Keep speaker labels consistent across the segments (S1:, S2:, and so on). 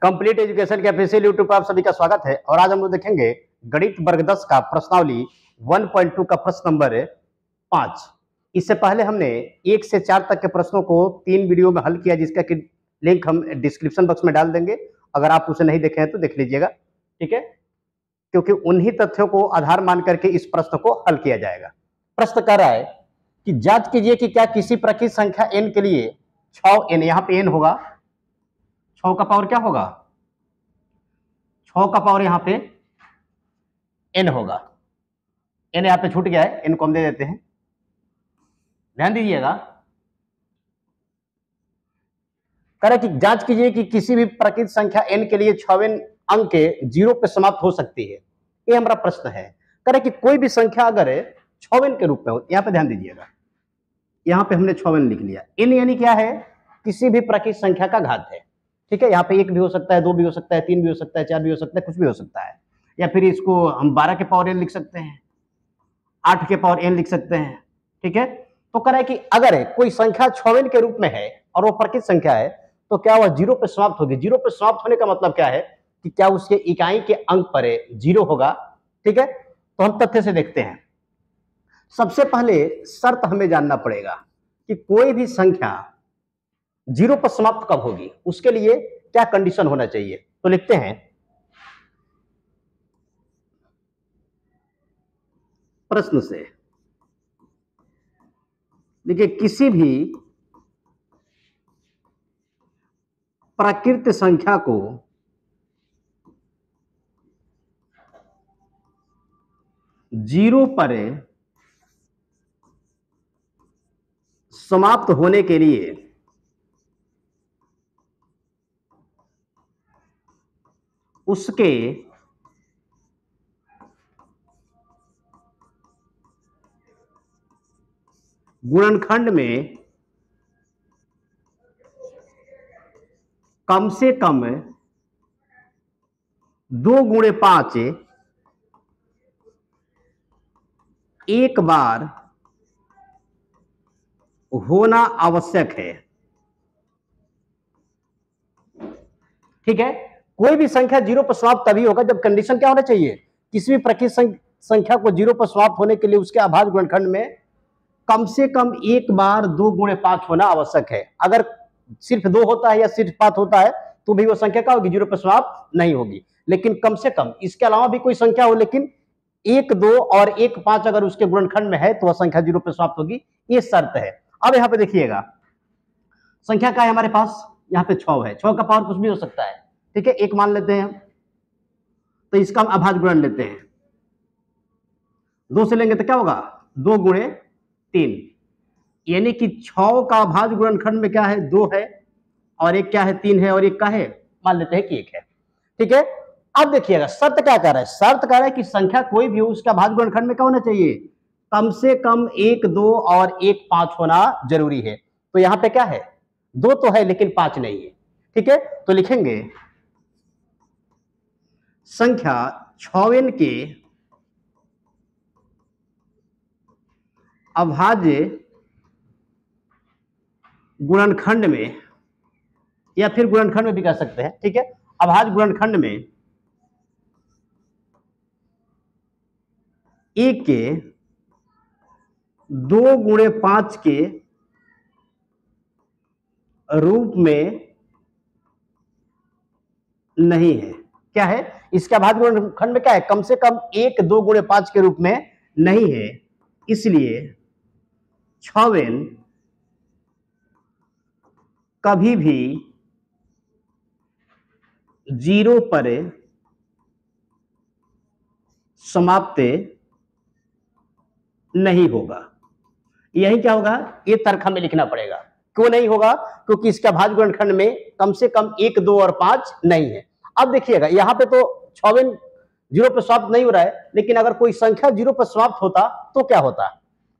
S1: Complete education के official YouTube पर आप सभी का स्वागत है। और आज हम लोग देखेंगे गणित वर्ग 10 का प्रश्नावली 1.2 का प्रश्न नंबर 5। इससे पहले हमने 1 से 4 तक के प्रश्नों को 3 वीडियो में हल किया, जिसका कि लिंक हम डिस्क्रिप्शन बॉक्स में डाल देंगे। अगर आप उसे नहीं देखे हैं तो देख लीजिएगा, ठीक है, क्योंकि उन्हीं तथ्यों को आधार मान करके इस प्रश्न को हल किया जाएगा। प्रश्न कह रहा है कि जांच कीजिए कि क्या किसी प्रकृत संख्या n के लिए 6n, यहाँ पे n होगा, 6 का पावर क्या होगा, 6 का पावर यहाँ पे n होगा। n यहाँ पे छूट गया है, n को हम दे देते हैं, ध्यान दीजिएगा। कह रहा है कि जांच कीजिए कि किसी भी प्रकृत संख्या n के लिए 6वें अंक के 0 पे समाप्त हो सकती है। ये हमारा प्रश्न है। कह रहा है कि कोई भी संख्या अगर 6वें के रूप में हो, यहाँ पे ध्यान दीजिएगा, यहाँ पे हमने 6वें लिख लिया। n यानी क्या है, किसी भी प्रकृत संख्या का घात है, ठीक है। यहाँ पे 1 भी हो सकता है, 2 भी हो सकता है, 3 भी हो सकता है, 4 भी हो सकता है, कुछ भी हो सकता है। या फिर इसको हम 12 के पावर n लिख सकते हैं, 8 के पावर n लिख सकते हैं, ठीक है। तो कह रहा है कि अगर कोई संख्या 6वें के रूप में है और वो प्रकृत संख्या है तो क्या वह 0 पे समाप्त होगी। 0 पे समाप्त होने का मतलब क्या है कि क्या उसके इकाई के अंक पर 0 होगा, ठीक है। तो हम तथ्य से देखते हैं। सबसे पहले शर्त हमें जानना पड़ेगा कि कोई भी संख्या 0 पर समाप्त कब होगी, उसके लिए क्या कंडीशन होना चाहिए। तो लिखते हैं, प्रश्न से देखिए, किसी भी प्राकृत संख्या को जीरो पर समाप्त होने के लिए उसके गुणनखंड में कम से कम 2 गुणे 5 एक बार होना आवश्यक है, ठीक है। कोई भी संख्या 0 पर समाप्त तभी होगा जब कंडीशन क्या होना चाहिए, किसी भी प्रकृत संख्या को 0 पर समाप्त होने के लिए उसके अभाज्य गुणनखंड में कम से कम एक बार 2 गुणे 5 होना आवश्यक है। अगर सिर्फ 2 होता है या सिर्फ 5 होता है तो भी वो संख्या क्या होगी, 0 पर समाप्त नहीं होगी। लेकिन कम से कम इसके अलावा भी कोई संख्या हो, लेकिन 1, 2 और 1, 5 अगर उसके गुणनखंड में है तो वह संख्या 0 पर समाप्त होगी, ये शर्त है। अब यहाँ पे देखिएगा, संख्या क्या है हमारे पास, यहाँ पे 6 है। 6 का पावर कुछ भी हो सकता है, ठीक है, 1 मान लेते हैं हम, तो इसका हम अभाज्य गुणन लेते हैं। 2 से लेंगे तो क्या होगा, 2 गुणे 3, यानी कि 6 का अभाज्य गुणनखंड में क्या है, 2 है, और एक क्या है, 3 है, और एक का है, मान लेते हैं कि 1 है, ठीक है। अब देखिएगा शर्त क्या कह रहा है, शर्त कह रहा है कि संख्या कोई भी हो उसका अभाज्य गुणनखंड में क्या होना चाहिए, कम से कम 1, 2 और 1, 5 होना जरूरी है। तो यहां पे क्या है, 2 तो है लेकिन 5 नहीं है, ठीक है। तो लिखेंगे संख्या 6वें के अभाज्य गुणनखंड में, या फिर गुणनखंड में भी कह सकते हैं, ठीक है, अभाज्य गुणनखंड में 1 के 2 गुणे 5 के रूप में नहीं है। क्या है, इसका अभाज्य गुणनखंड में क्या है, कम से कम 1, 2 गुणे 5 के रूप में नहीं है। इसलिए 6वें कभी भी 0 पर समाप्त नहीं होगा। यही क्या होगा, ये तर्क हमें लिखना पड़ेगा। क्यों नहीं होगा, क्योंकि इसका अभाज्य गुणनखंड में कम से कम 1, 2 और 5 नहीं है। अब देखिएगा यहाँ पे तो 6वें 0 पर समाप्त नहीं हो रहा है, लेकिन अगर कोई संख्या 0 पर समाप्त होता तो क्या होता।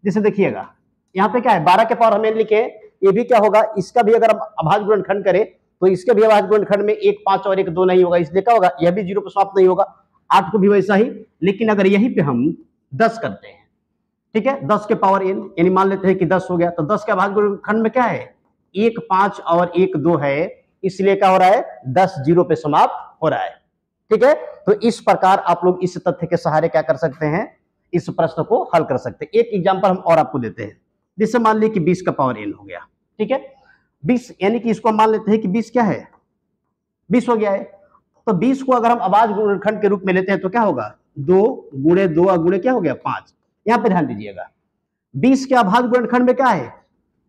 S1: जैसे देखिएगा यहाँ पे क्या है, 12 के पावर हमें लिखे, ये भी क्या होगा, इसका भी अगर हम अभाज्य गुणनखंड करें तो इसके भी अभाज्य गुणनखंड में 1, 5 और 1, 2 नहीं होगा, इसलिए क्या होगा, यह भी 0 पर समाप्त नहीं होगा। 8 को भी वैसा ही। लेकिन अगर यहीं पे हम 10 करते हैं, ठीक है, 10 के पावर n, यानी मान लेते हैं कि 10 हो गया, तो 10 के अभाज्य गुणनखंड में क्या है, 1, 5 और 1, 2 है, इसलिए क्या हो रहा है, 10 जीरो पे समाप्त हो रहा है। ठीक है, तो इस प्रकार आप लोग इस तथ्य के सहारे क्या कर सकते हैं, इस प्रश्न को हल कर सकते हैं। एक एग्जांपल हम और आपको देते हैं, जैसे मान लीजिए कि 20 का पावर n हो गया। ठीक है, 20 यानी कि इसको मान लेते हैं कि 20 क्या है, 20 हो गया है। तो 20 को अगर हम अभाज्य गुणनखंड के रूप में लेते हैं तो क्या होगा, 2 गुणे 2 गुणे क्या हो गया 5। यहां पे ध्यान दीजिएगा, 20 के अभाज्य गुणनखंड में क्या है,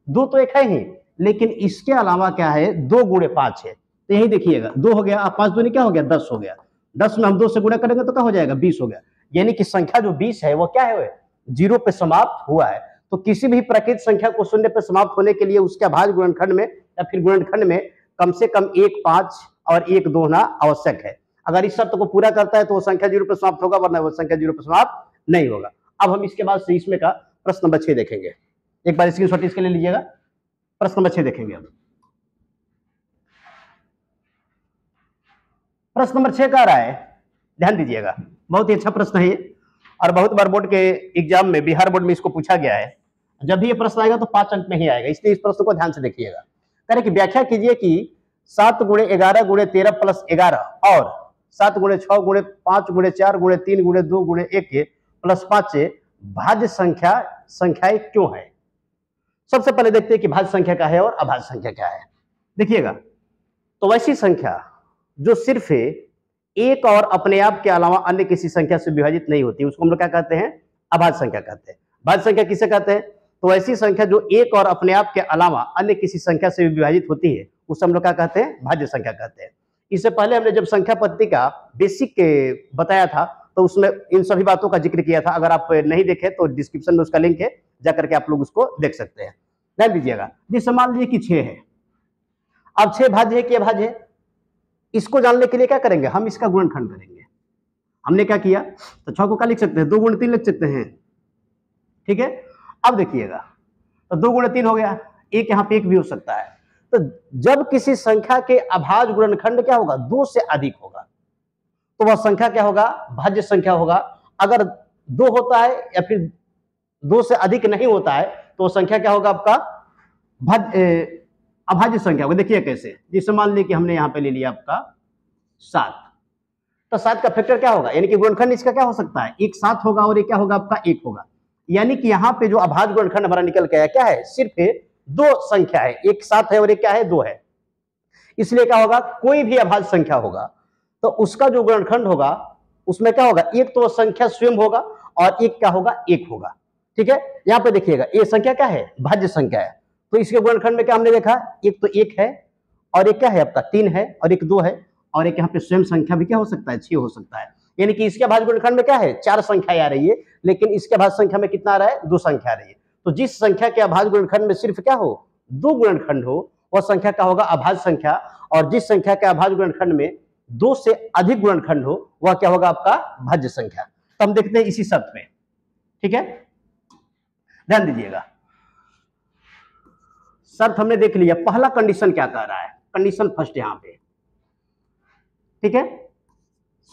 S1: 2 तो एक है ही, लेकिन इसके अलावा क्या है, 2 गुणे 5 है। तो यही देखिएगा, 2 हो गया, अब 5 दूनी क्या हो गया, 10 हो गया। 10 में हम 2 से गुणा करेंगे तो क्या हो जाएगा, 20 हो गया। यानी कि संख्या जो 20 है वो क्या है, जीरो पे समाप्त हुआ है। तो किसी भी प्राकृत संख्या को शून्य पे समाप्त होने के लिए उसके अभाज्य गुणनखंड में या फिर गुणनखंड में कम से कम 1 5 और 1 2 होना आवश्यक है। अगर इस शर्त को पूरा करता है तो वो संख्या जीरो पे समाप्त होगा, वरना वो संख्या जीरो पे समाप्त नहीं होगा। अब हम इसके बाद से इसमें का प्रश्न नंबर 6 देखेंगे। एक बार स्क्रीनशॉट इसके लिए लीजिएगा, प्रश्न नंबर 6 देखेंगे। अब प्रश्न नंबर 6 कह रहा है, ध्यान दीजिएगा, बहुत ही अच्छा प्रश्न है ये, और बहुत बार बोर्ड के एग्जाम में, बिहार बोर्ड में इसको पूछा गया है। जब भी ये प्रश्न आएगा तो 5 अंक में ही आएगा, इसलिए इस प्रश्न को ध्यान से देखिएगा। कह रहे कि व्याख्या कीजिए कि 7 गुणे 11 गुणे 13 प्लस 11 और 7 गुणे 6 गुणे 5 गुणे 4 गुणे 3 गुणे 2 गुणे 1 प्लस 5 भाज्य संख्याएं क्यों है। सबसे पहले देखते हैं कि भाज्य संख्या क्या है और अभाज्य संख्या क्या है। देखिएगा, तो वैसी संख्या जो सिर्फ एक और अपने आप के अलावा अन्य किसी संख्या से विभाजित नहीं होती, उसको हम लोग क्या कहते हैं, अभाज्य संख्या कहते हैं। भाज्य संख्या किसे कहते हैं, तो ऐसी संख्या जो एक और अपने आप के अलावा अन्य किसी संख्या से विभाजित होती है, उसे हम लोग क्या कहते हैं, भाज्य संख्या कहते हैं। इससे पहले हमने जब संख्या पद्धति का बेसिक बताया था तो उसमें इन सभी बातों का जिक्र किया था। अगर आप नहीं देखे तो डिस्क्रिप्शन में उसका लिंक है, जाकर के आप लोग उसको देख सकते हैं। ध्यान दीजिएगा, जैसे मान लीजिए कि 6 है, अब 6 भाज्य है कि अभाज्य है, इसको जानने के लिए क्या करेंगे, हम इसका गुणनखंड करेंगे। हमने क्या किया, तो 6 को क्या लिख सकते हैं, 2 गुणे 3 लिख सकते हैं। ठीक है, अब देखिएगा, तो 2 गुणे 3 हो गया, एक यहाँ पे 1 भी हो सकता है। तो जब किसी संख्या के अभाज्य गुणनखंड क्या होगा, 2 से अधिक होगा, तो वह संख्या क्या होगा, भाज्य संख्या होगा। अगर 2 होता है या फिर 2 से अधिक नहीं होता है तो संख्या क्या होगा, आपका अभाज्य संख्या होगा। देखिए कैसे, जैसे मान लीजिए कि हमने यहाँ पे ले लिया आपका 7, तो 7 का फैक्टर क्या होगा, यानी कि गुणनखंड इसका क्या हो सकता है, एक 7 होगा और एक क्या होगा, आपका 1 होगा। यानी कि यहाँ पे जो अभाज्य गुणनखंड हमारा निकल के आया क्या है, सिर्फ 2 संख्या है, एक 7 है और एक क्या है, 2 है। इसलिए क्या होगा, कोई भी अभाज्य संख्या होगा तो उसका जो गुणनखंड होगा उसमें क्या होगा, एक तो संख्या स्वयं होगा और एक क्या होगा, 1 होगा। ठीक है, यहाँ पे देखिएगा, ये संख्या क्या है, भाज्य संख्या है, तो इसके गुणनखंड में क्या हमने देखा, एक तो 1 है और एक क्या है आपका 3 है और एक 2 है और एक यहाँ पे स्वयं संख्या भी क्या हो सकता है, 6 हो सकता है। यानी कि इसके भाज्य गुणनखंड में क्या है, 4 संख्या आ रही है, लेकिन इसके भाज्य संख्या में कितना आ रहा है, 2 संख्या आ रही है। तो जिस संख्या के अभाज्य गुणनखंड में सिर्फ क्या हो, 2 गुणनखंड हो, वह संख्या क्या होगा, अभाज्य संख्या। और जिस संख्या के अभाज्य गुणनखंड में 2 से अधिक गुणनखंड हो, वह क्या होगा, आपका भाज्य संख्या। तो हम देखते हैं इसी शर्त में। ठीक है, ध्यान दीजिएगा, शर्त हमने देख लिया। पहला कंडीशन क्या कह रहा है, कंडीशन फर्स्ट यहां पे, ठीक है,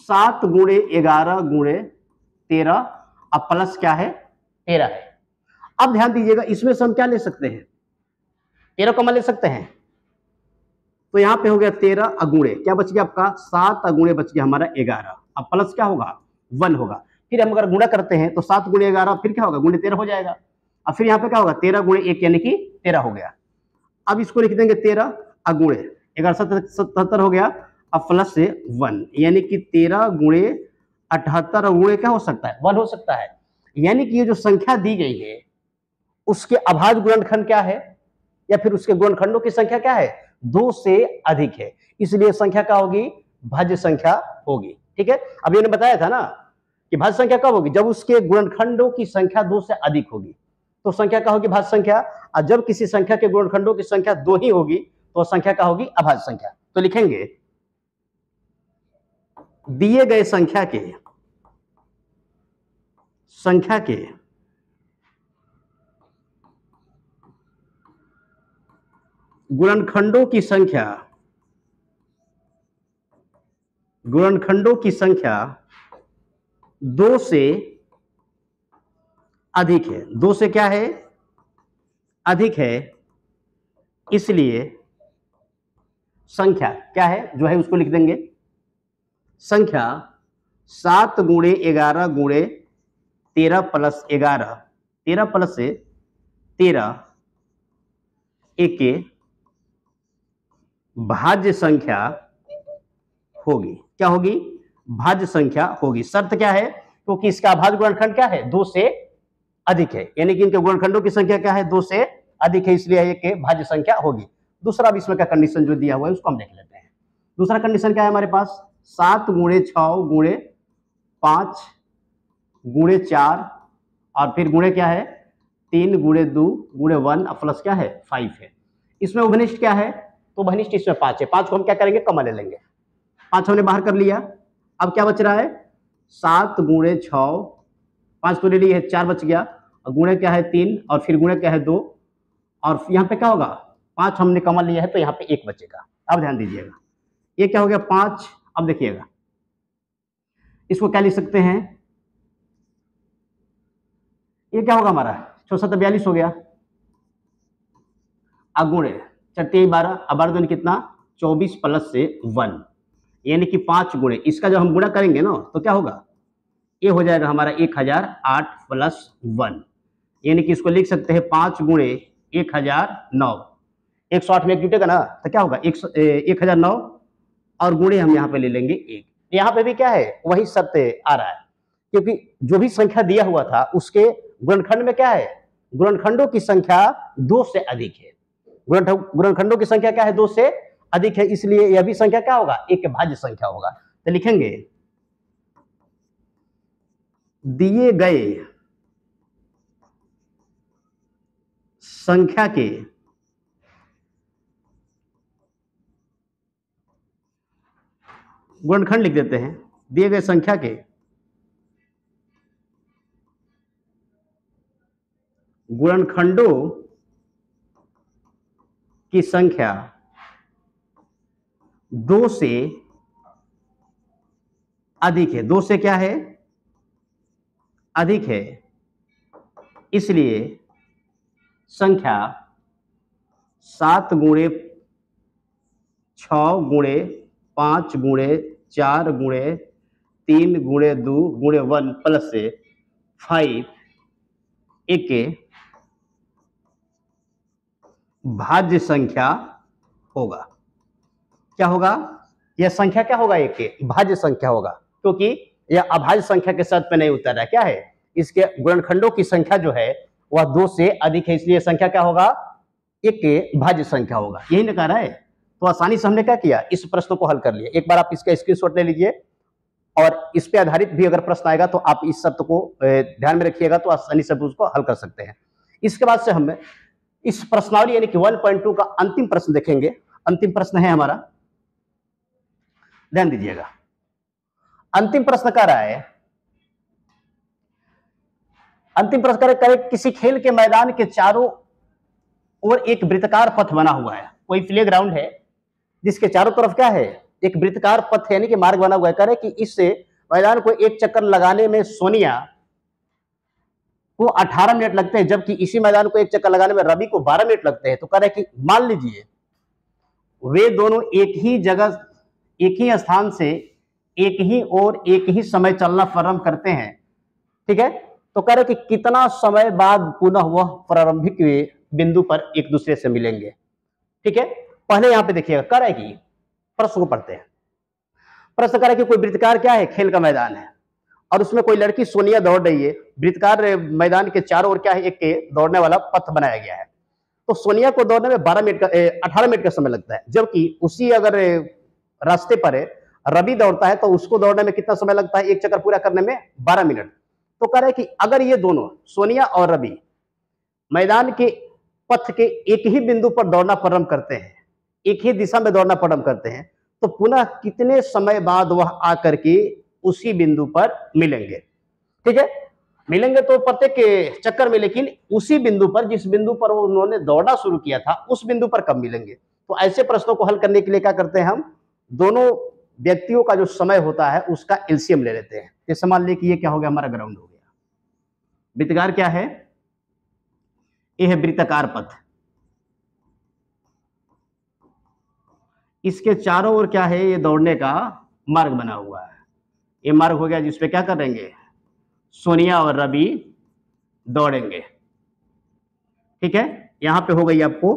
S1: 7 गुणे 11 गुणे 13, अब प्लस क्या है, 13 है। अब ध्यान दीजिएगा, इसमें से हम क्या ले सकते हैं, 13 को हम ले सकते हैं। तो यहां पे हो गया 13 अगुणे, क्या बच गया आपका, 7 अगुणे बच गया हमारा 11। अब प्लस क्या होगा, 1 होगा। फिर हम अगर गुणा करते हैं तो 7 गुणे 11 फिर क्या होगा, गुणे 13 हो जाएगा। अब फिर यहाँ पे क्या होगा, 13 गुणे 1 यानी कि 13 हो गया। अब इसको लिख देंगे 13 अगुणे 11 77 हो गया, अब प्लस से 1 यानी कि 13 गुणे 78 अगुणे क्या हो सकता है, 1 हो सकता है। यानी कि ये जो संख्या दी गई है उसके अभाज्य गुणनखंड क्या है, या फिर उसके गुणनखंडों की संख्या क्या है, 2 से अधिक है, इसलिए संख्या क्या होगी, भाज्य संख्या होगी। ठीक है, अब मैंने बताया था ना कि भाज्य संख्या कब होगी, जब उसके गुणनखंडों की संख्या 2 से अधिक होगी तो संख्या क्या होगी, भाज्य संख्या। और जब किसी संख्या के गुणनखंडों की संख्या 2 ही होगी तो संख्या क्या होगी, अभाज्य संख्या। तो लिखेंगे, दिए गए संख्या के गुणनखंडों की संख्या 2 से अधिक है, 2 से क्या है, अधिक है, इसलिए संख्या क्या है जो है उसको लिख देंगे। संख्या 7 गुणे 11 गुणे 13 प्लस 11, 13 प्लस से 13 एक के भाज्य संख्या होगी। क्या होगी? भाज्य संख्या होगी। शर्त क्या है? क्योंकि इसका अभाज्य गुणनखंड क्या है? 2 से अधिक है, यानी कि इनके गुणनखंडों की संख्या क्या है? 2 से अधिक है, इसलिए एक के भाज्य संख्या होगी। दूसरा भी इसमें का कंडीशन जो दिया हुआ है उसको हम देख लेते हैं। दूसरा कंडीशन क्या है हमारे पास? 7 गुणे 6 गुणे 5 गुणे 4 और फिर गुणे क्या है? 3 गुणे 2 गुणे 1 प्लस क्या है? 5 है। इसमें उभनिष्ठ क्या है? तो उभनिष्ठ इसमें 5 है। 5 को हम क्या करेंगे? कॉमन ले लेंगे। 5 हमने बाहर कर लिया। अब क्या बच रहा है? 7 गुणे 6, 5 तो ले लिए, 4 बच गया, और गुणे क्या है? 3, और फिर गुणे क्या है? 2, और यहाँ पे क्या होगा? 5 हमने कॉमन लिया है तो यहाँ पे 1 बचेगा। अब ध्यान दीजिएगा, ये क्या हो गया? 5। अब देखिएगा इसको क्या लिख सकते हैं? ये क्या होगा हमारा? 6 7 42 हो गया। अगुणे 4 12, अब 12 दूनी कितना? 24 प्लस से 1, यानी कि 5 गुणे, इसका जब हम गुणा करेंगे ना तो क्या होगा? ये हो जाएगा हमारा 1008 प्लस 1, यानी कि इसको लिख सकते हैं 5 गुणे 1009। 108 में 1 जुटेगा ना तो क्या होगा? 1009, और गुणे हम यहाँ पे ले लेंगे 1। यहाँ पे भी क्या है? वही सत्य आ रहा है, क्योंकि जो भी संख्या दिया हुआ था उसके गुणनखंड में क्या है? गुणनखंडों की संख्या 2 से अधिक है। गुणनखंडों की संख्या क्या है? 2 से अधिक है, इसलिए यह भी संख्या क्या होगा? एक भाज्य संख्या होगा। तो लिखेंगे दिए गए संख्या के गुणनखंड लिख देते हैं। दिए गए संख्या के गुणनखंडों की संख्या 2 से अधिक है। 2 से क्या है? अधिक है, इसलिए संख्या 7 गुणे 6 गुणे 5 गुणे 4 गुणे 3 गुणे 2 गुणे 1 प्लस से 5 एक के भाज्य संख्या होगा। क्या होगा? यह संख्या क्या होगा? एक के भाज्य संख्या होगा, क्योंकि यह अभाज्य संख्या के शर्त पे नहीं उतर रहा है। क्या है? इसके गुणनखंडों की संख्या जो है वह 2 से अधिक है, इसलिए संख्या क्या होगा? एक के भाज्य संख्या होगा। यही ना कह रहा है। तो आसानी से हमने क्या किया? इस प्रश्न को हल कर लिया। एक बार आप इसका स्क्रीनशॉट ले लीजिए, और इस पे आधारित भी अगर प्रश्न आएगा तो आप इस शर्त को ध्यान में रखिएगा, तो आसानी से उसको हल कर सकते हैं। इसके बाद से हम इस प्रश्नावली यानी कि 1.2 का अंतिम प्रश्न देखेंगे। अंतिम प्रश्न है हमारा, ध्यान दीजिएगा। अंतिम प्रश्न कह रहा है, अंतिम प्रश्न कह रहा है किसी खेल के मैदान के चारों ओर एक वृत्ताकार पथ बना हुआ है। कोई प्ले ग्राउंड है जिसके चारों तरफ क्या है? एक वृत्ताकार पथ यानी कि मार्ग बना हुआ है। कह रहे कि इससे मैदान को एक चक्कर लगाने में सोनिया को 18 मिनट लगते हैं, जबकि इसी मैदान को एक चक्कर लगाने में रवि को 12 मिनट लगते हैं। तो कह रहे कि मान लीजिए वे दोनों एक ही जगह, एक ही स्थान से एक ही और एक ही समय चलना प्रारंभ करते हैं, ठीक है? तो कह रहे कि कितना समय बाद पुनः वह प्रारंभिक बिंदु पर एक दूसरे से मिलेंगे, ठीक है? पहले यहां पे देखिएगा, कह रहे कि प्रश्न को पढ़ते हैं। प्रश्न कह रहे कि कोई वृत्ताकार क्या है? खेल का मैदान है, और उसमें कोई लड़की सोनिया दौड़ रही है। वृत्ताकार मैदान के चारों ओर क्या है? एक के दौड़ने वाला पथ बनाया गया है। तो सोनिया को दौड़ने में 18 मिनट का समय लगता है, जबकि उसी अगर रास्ते पर रवि दौड़ता है तो उसको दौड़ने में कितना समय लगता है? एक चक्कर पूरा करने में 12 मिनट। तो कह रहे कि अगर ये दोनों सोनिया और रवि मैदान के पथ के एक ही बिंदु पर दौड़ना प्रारंभ करते हैं, एक ही दिशा में दौड़ना प्रारंभ करते हैं, तो पुनः कितने समय बाद वह आकर के उसी बिंदु पर मिलेंगे, ठीक है? मिलेंगे तो प्रत्येक चक्कर में, लेकिन उसी बिंदु पर, जिस बिंदु पर उन्होंने दौड़ना शुरू किया था, उस बिंदु पर कब मिलेंगे? तो ऐसे प्रश्नों को हल करने के लिए क्या करते हैं हम? दोनों व्यक्तियों का जो समय होता है उसका एलसीएम ले लेते हैं। जैसे मान लीजिए कि ये क्या हो गया? हमारा ग्राउंड हो गया। वृत्ताकार क्या है? ये है वृत्ताकार पथ। इसके चारों ओर क्या है, ये दौड़ने का मार्ग बना हुआ है। ये मार्ग हो गया जिसपे क्या करेंगे, सोनिया और रवि दौड़ेंगे। ठीक है, यहां पे हो गई आपको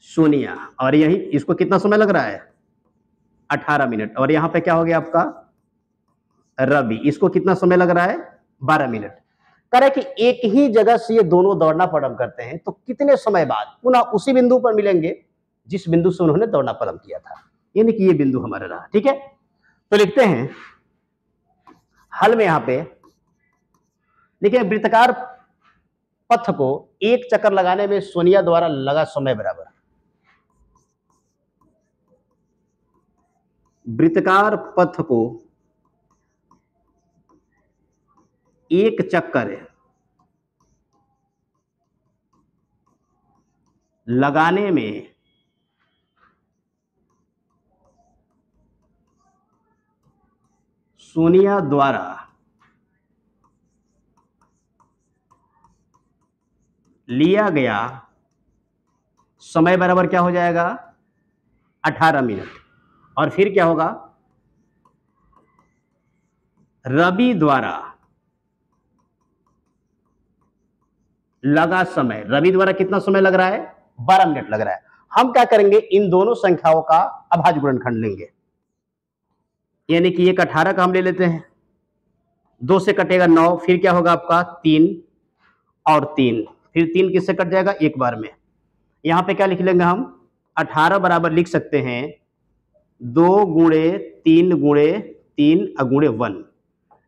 S1: सोनिया, और यही इसको कितना समय लग रहा है, 18 मिनट। और यहां पे क्या हो गया आपका रवि, इसको कितना समय लग रहा है, 12 मिनट। कह रहे कि एक ही जगह से ये दोनों दौड़ना प्रारंभ करते हैं तो कितने समय बाद पुनः उसी बिंदु पर मिलेंगे जिस बिंदु से उन्होंने दौड़ना प्रारंभ किया था, यानी कि ये बिंदु हमारा रहा। ठीक है, तो लिखते हैं हल में, यहां पे देखिए वृत्ताकार पथ को एक चक्कर लगाने में सोनिया द्वारा लगा समय बराबर, वृत्ताकार पथ को एक चक्कर लगाने में सोनिया द्वारा लिया गया समय बराबर क्या हो जाएगा, 18 मिनट। और फिर क्या होगा, रवि द्वारा लगा समय, रवि द्वारा कितना समय लग रहा है, 12 मिनट लग रहा है। हम क्या करेंगे, इन दोनों संख्याओं का अभाज्य गुणनखंड लेंगे, यानी कि एक 18 का हम ले लेते हैं, 2 से कटेगा 9, फिर क्या होगा आपका 3 और 3, फिर 3 किससे कट जाएगा, एक बार में। यहां पे क्या लिख लेंगे हम, 18 बराबर लिख सकते हैं 2 गुणे 3 गुणे 3 अगुणे 1,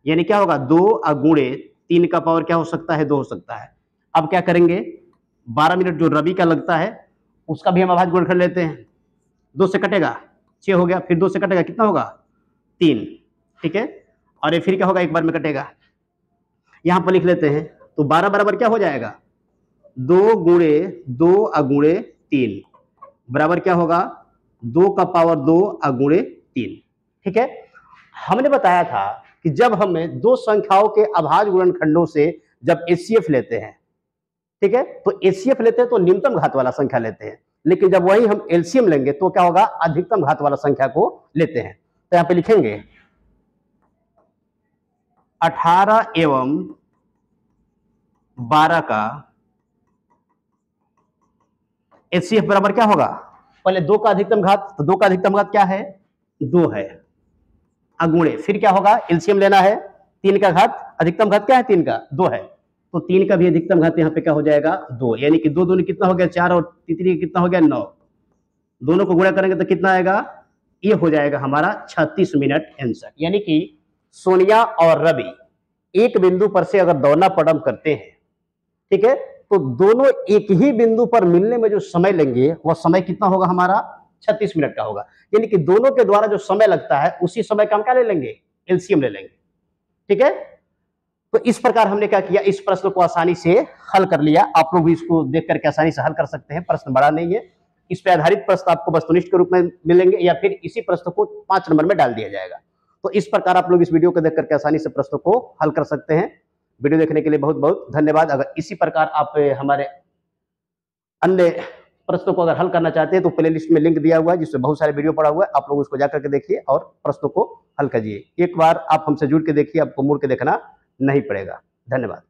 S1: यानी क्या होगा 2 अगुणे 3 का पावर क्या हो सकता है, 2 हो सकता है। अब क्या करेंगे, 12 मिनट जो रवि का लगता है उसका भी हम अभाज्य गुणनखंड लेते हैं, 2 से कटेगा 6 हो गया, फिर 2 से कटेगा कितना होगा 3। ठीक है, और ये फिर क्या होगा, एक बार में कटेगा। यहां पर लिख लेते हैं, तो 12 बराबर क्या हो जाएगा, 2 गुणे 2 अगुणे 3 बराबर क्या होगा, 2 का पावर 2 अगुणे 3। ठीक है, हमने बताया था कि जब हमें दो संख्याओं के अभाज्य गुणनखंडों से जब एचसीएफ लेते हैं, ठीक है, तो एचसीएफ लेते हैं तो निम्नतम घात वाला संख्या लेते हैं, लेकिन जब वही हम एलसीएम लेंगे तो क्या होगा, अधिकतम घात वाला संख्या को लेते हैं। तो यहां पे लिखेंगे 18 एवं 12 का एचसीएफ बराबर क्या होगा, पहले 2 का अधिकतम घात, तो 2 का अधिकतम घात क्या है, 2 है, अगुणे फिर क्या होगा, एलसीएम लेना है, 3 का घात, अधिकतम घात क्या है 3 का, 2 है, तो 3 का भी अधिकतम घात यहाँ पे क्या हो जाएगा 2, यानी कि 2 दूनी कितना हो गया 4 और 3 कितना हो गया 9, दोनों को गुणा करेंगे तो कितना आएगा, ये हो जाएगा हमारा 36 मिनट आंसर। यानी कि सोनिया और रवि एक बिंदु पर से अगर दौड़ना प्रारंभ करते हैं, ठीक है, तो दोनों एक ही बिंदु पर मिलने में जो समय लेंगे वह समय कितना होगा हमारा, 36 मिनट का होगा। यानी कि दोनों के द्वारा जो समय लगता है उसी समय का हम क्या ले लेंगे, एलसीएम ले लेंगे। ठीक है, तो इस प्रकार हमने क्या किया, इस प्रश्न को आसानी से हल कर लिया। आप लोग भी इसको देख करके आसानी से हल कर सकते हैं, प्रश्न बड़ा नहीं है। इस पे आधारित प्रश्न आपको वस्तुनिष्ठ के रूप में मिलेंगे या फिर इसी प्रश्न को 5 नंबर में डाल दिया जाएगा। तो इस प्रकार आप लोग इस वीडियो को देख करके आसानी से प्रश्न को हल कर सकते हैं। वीडियो देखने के लिए बहुत बहुत धन्यवाद। अगर इसी प्रकार आप हमारे अन्य प्रश्नों को अगर हल करना चाहते हैं तो प्ले लिस्ट में लिंक दिया हुआ है जिसमें बहुत सारे वीडियो पड़ा हुआ है, आप लोग उसको जाकर के देखिए और प्रश्नों को हल कीजिए। एक बार आप हमसे जुड़ के देखिए, आपको मुड़ के देखना नहीं पड़ेगा। धन्यवाद।